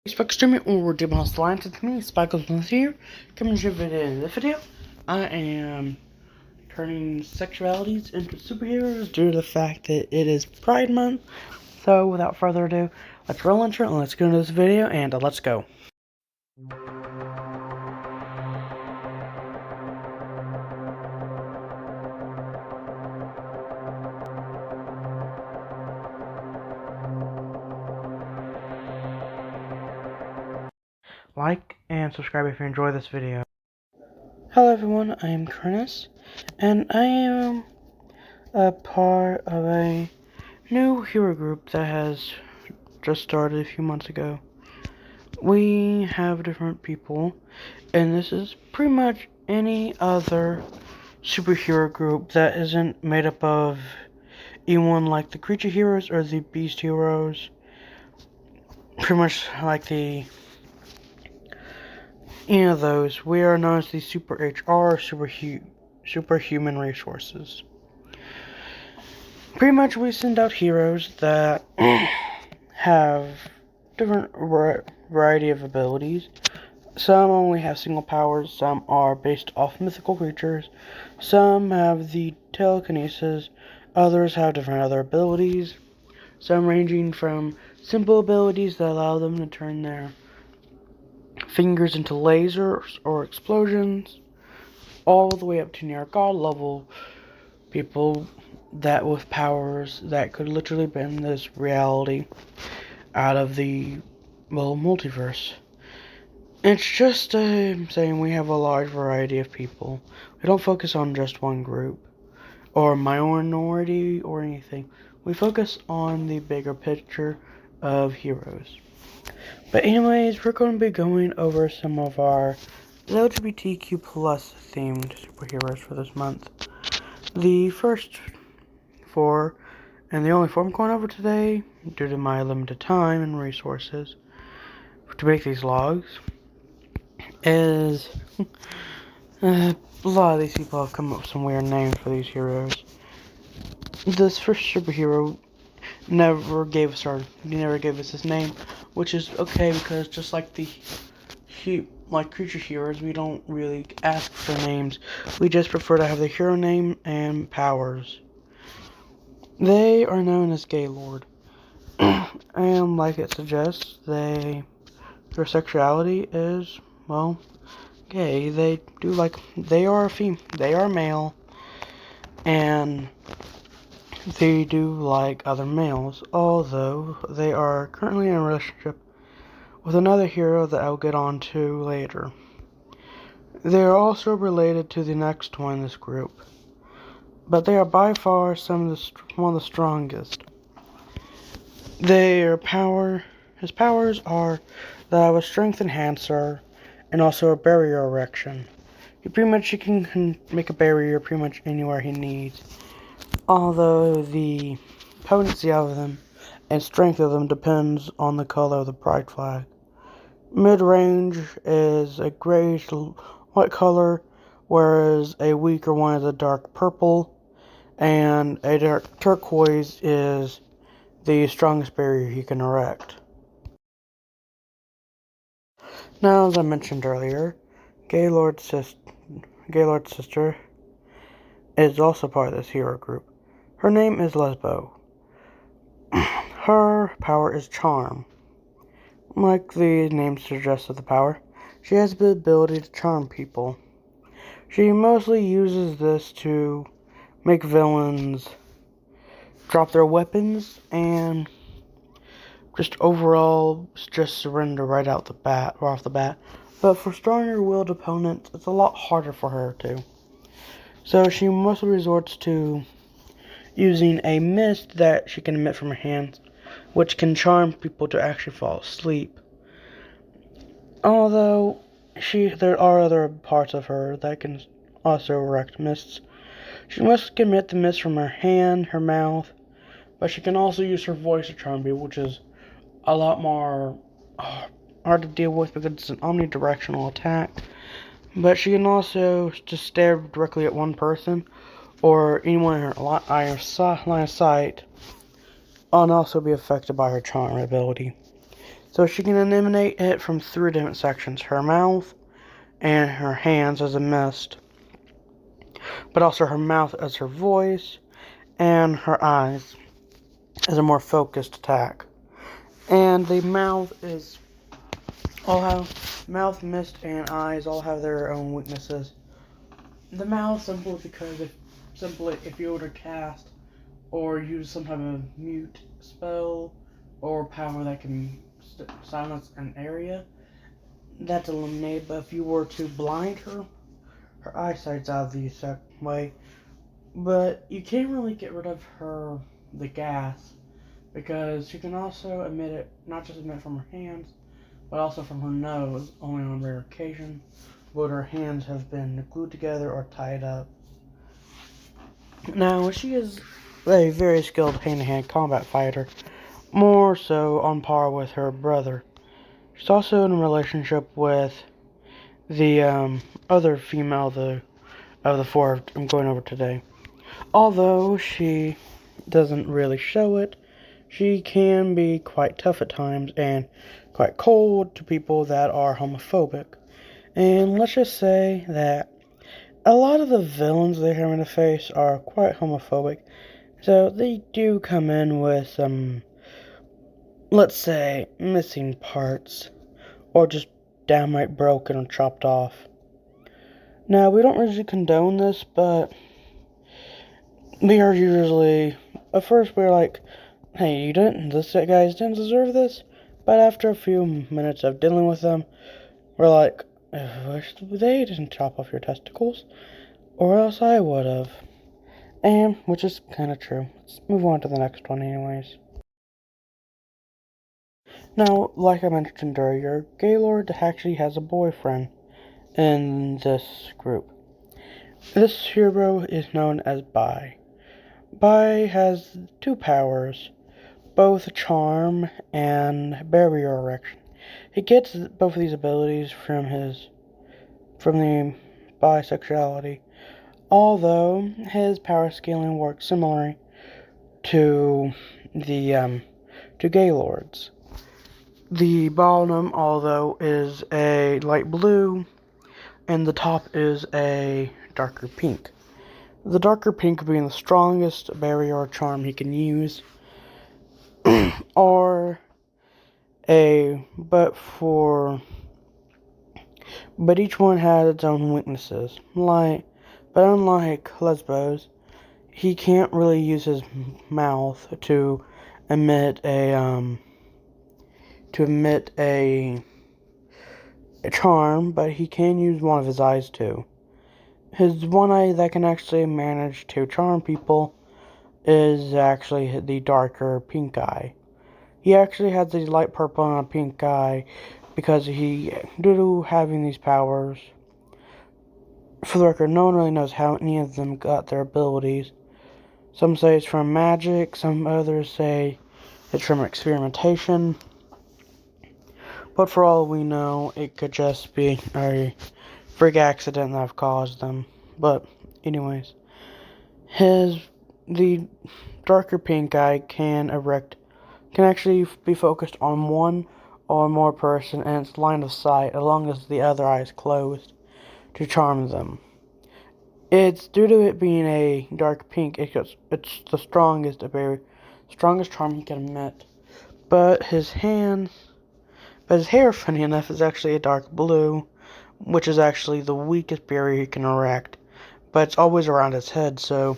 Facebook streaming or Dim House Alliance. It's me, Spikles here. Coming to you in this video. I am turning sexualities into superheroes due to the fact that it is Pride Month. So without further ado, let's roll intro and let's go into this video and let's go. Like and subscribe if you enjoy this video. Hello everyone, I am Curtis, and I am a part of a new hero group that has just started a few months ago. We have different people, and this is pretty much any other superhero group that isn't made up of anyone like the creature heroes or the beast heroes. Pretty much like any of those. We are known as the Super HR, Superhuman Resources. Pretty much we send out heroes that have different variety of abilities. Some only have single powers, some are based off mythical creatures, some have the telekinesis, others have different other abilities, some ranging from simple abilities that allow them to turn their fingers into lasers or explosions, all the way up to near god level people that with powers that could literally bend this reality out of the multiverse. It's just saying we have a large variety of people. We don't focus on just one group or minority or anything. We focus on the bigger picture of heroes. But anyways, we're going to be going over some of our LGBTQ plus themed superheroes for this month. The first four, and the only four I'm going over today, due to my limited time and resources to make these logs, is a lot of these people have come up with some weird names for these heroes. This first superhero never gave us his name, which is okay because just like the creature heroes, we don't really ask for names. We just prefer to have the hero name and powers. They are known as Gaylord, and like it suggests, their sexuality is, well, gay. They are male, and they do like other males, although they are currently in a relationship with another hero that I'll get on to later. They are also related to the next one in this group, but they are by far one of the strongest. His powers are that of a strength enhancer and also a barrier erection. He can make a barrier pretty much anywhere he needs, although the potency of them and strength of them depends on the color of the pride flag. Mid-range is a grayish white color, whereas a weaker one is a dark purple, and a dark turquoise is the strongest barrier he can erect. Now, as I mentioned earlier, Gaylord's sister is also part of this hero group. Her name is Lesbo. Her power is charm. Like the name suggests of the power, she has the ability to charm people. She mostly uses this to make villains drop their weapons and just overall just surrender right off the bat. But for stronger-willed opponents, it's a lot harder for her to. So she mostly resorts to using a mist that she can emit from her hands, which can charm people to actually fall asleep. Although there are other parts of her that can also erect mists. She must emit the mist from her hand, her mouth, but she can also use her voice to charm people, which is a lot more hard to deal with because it's an omnidirectional attack. But she can also just stare directly at one person or anyone in her line of sight and also be affected by her charm ability. So she can emanate it from 3 different sections: her mouth and her hands as a mist, but also her mouth as her voice, and her eyes as a more focused attack. And the mouth mouth, mist, and eyes all have their own weaknesses. The mouth simply because if you were to cast or use some type of mute spell or power that can silence an area, that's eliminated. But if you were to blind her, her eyesight's out of the way. But you can't really get rid of the gas, because she can also emit it, not just emit from her hands, but also from her nose, only on rare occasion, would her hands have been glued together or tied up. Now, she is a very skilled hand-to-hand combat fighter, more so on par with her brother. She's also in a relationship with the other female of the 4 I'm going over today. Although she doesn't really show it, she can be quite tough at times and quite cold to people that are homophobic. And let's just say that a lot of the villains they have in the face are quite homophobic, so they do come in with some, let's say, missing parts, or just downright broken or chopped off. Now, we don't usually condone this, but we are usually, at first we're like, hey, this guys didn't deserve this, but after a few minutes of dealing with them, we're like, I wish they didn't chop off your testicles, or else I would have. And, which is kind of true. Let's move on to the next one anyways. Now, like I mentioned earlier, Gaylord actually has a boyfriend in this group. This hero is known as Bi. Bi has 2 powers, both charm and barrier erection. He gets both of these abilities from the bisexuality, although his power scaling works similarly to Gaylord's. The bottom, although, is a light blue, and the top is a darker pink. The darker pink being the strongest barrier or charm he can use, but each one has its own weaknesses. But unlike Lesbo's, he can't really use his mouth to emit a charm, but he can use one of his eyes too. His one eye that can actually manage to charm people is actually the darker pink eye. He actually has a light purple and a pink eye because due to having these powers, for the record, no one really knows how any of them got their abilities. Some say it's from magic, some others say it's from experimentation. But for all we know, it could just be a freak accident that have caused them. But anyways, the darker pink eye can actually be focused on one or more person in its line of sight, as long as the other eye is closed, to charm them. It's due to it being a dark pink, it's the strongest charm he can emit. But his hair, funny enough, is actually a dark blue, which is actually the weakest barrier he can erect. But it's always around his head, so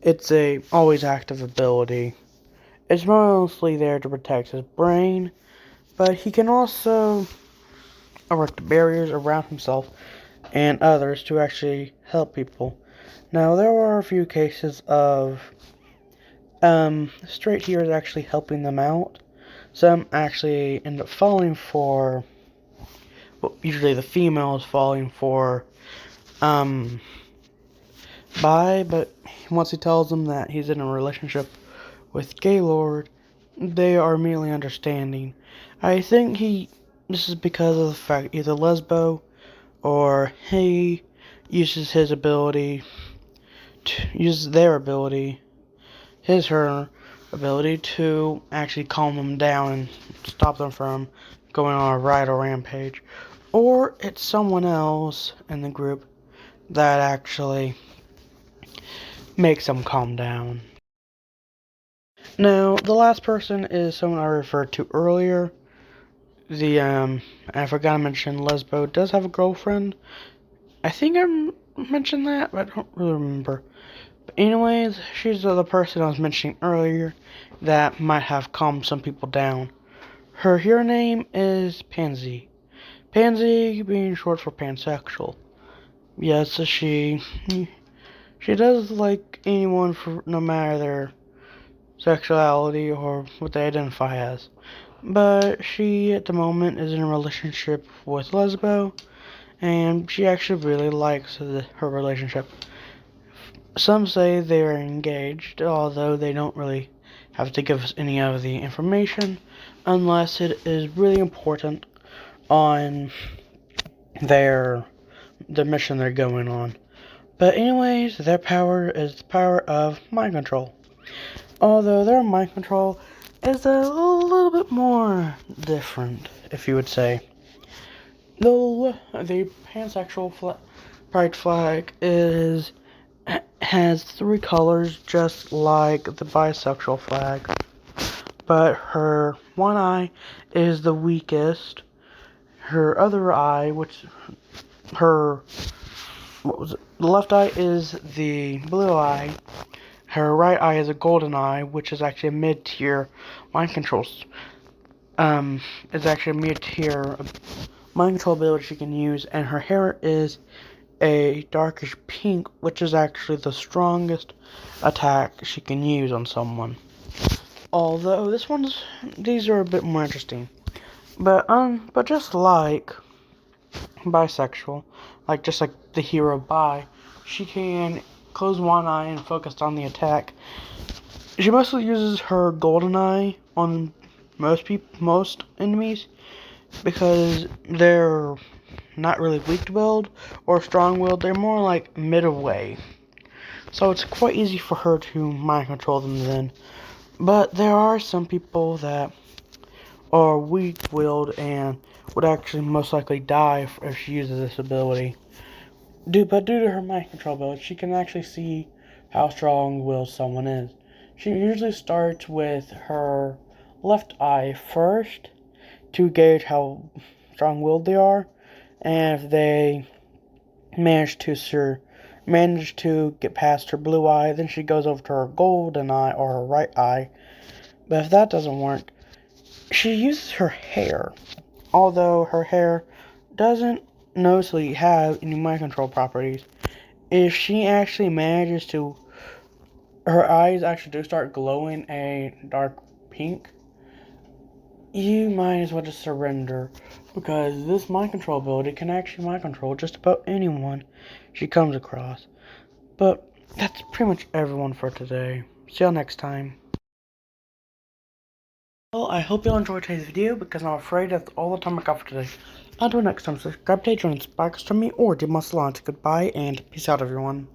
it's a always active ability. It's mostly there to protect his brain, but he can also erect barriers around himself and others to actually help people. Now, there are a few cases of straight heroes actually helping them out. Some actually end up falling for, well, usually the female is falling for Bi, but once he tells them that he's in a relationship with Gaylord, they are immediately understanding. I think this is because of the fact either Lesbo or he uses their ability, her, ability to actually calm them down and stop them from going on a riot or rampage. Or it's someone else in the group that actually makes them calm down. Now, the last person is someone I referred to earlier. I forgot to mention Lesbo does have a girlfriend. I think I mentioned that, but I don't really remember. But anyways, she's the person I was mentioning earlier that might have calmed some people down. Her hero name is Pansy. Pansy being short for Pansexual. Yes, she does like anyone for no matter their sexuality or what they identify as. But she, at the moment, is in a relationship with Lesbo, and she actually really likes her relationship. Some say they are engaged, although they don't really have to give us any of the information unless it is really important on the mission they're going on. But anyways, their power is the power of mind control. Although their mind control is a little bit more different, if you would say. The pansexual pride flag has 3 colors, just like the bisexual flag. But her one eye is the weakest. Her other eye, the left eye is the blue eye. Her right eye is a golden eye, which is actually a mid-tier mind control. It's actually a mid-tier mind control ability she can use, and her hair is a darkish pink, which is actually the strongest attack she can use on someone. Although these are a bit more interesting. But just like bisexual, just like the hero Bi, she can close one eye and focus on the attack. She mostly uses her golden eye on most enemies because they're not really weak-willed or strong-willed. They're more like midway. So it's quite easy for her to mind control them then. But there are some people that are weak-willed and would actually most likely die if she uses this ability. But due to her mind control ability, she can actually see how strong-willed someone is. She usually starts with her left eye first to gauge how strong-willed they are, and if they manage to get past her blue eye, then she goes over to her golden eye or her right eye. But if that doesn't work, she uses her hair. Although her hair doesn't noticeably have any mind control properties, if she actually manages to, her eyes actually do start glowing a dark pink, you might as well just surrender, because this mind control ability can actually mind control just about anyone she comes across. But that's pretty much everyone for today. See y'all next time. Well, I hope you all enjoyed today's video, because I'm afraid that's all the time I got for today. Until next time, subscribe to join Spikes to me or do my salon. Goodbye and peace out, everyone.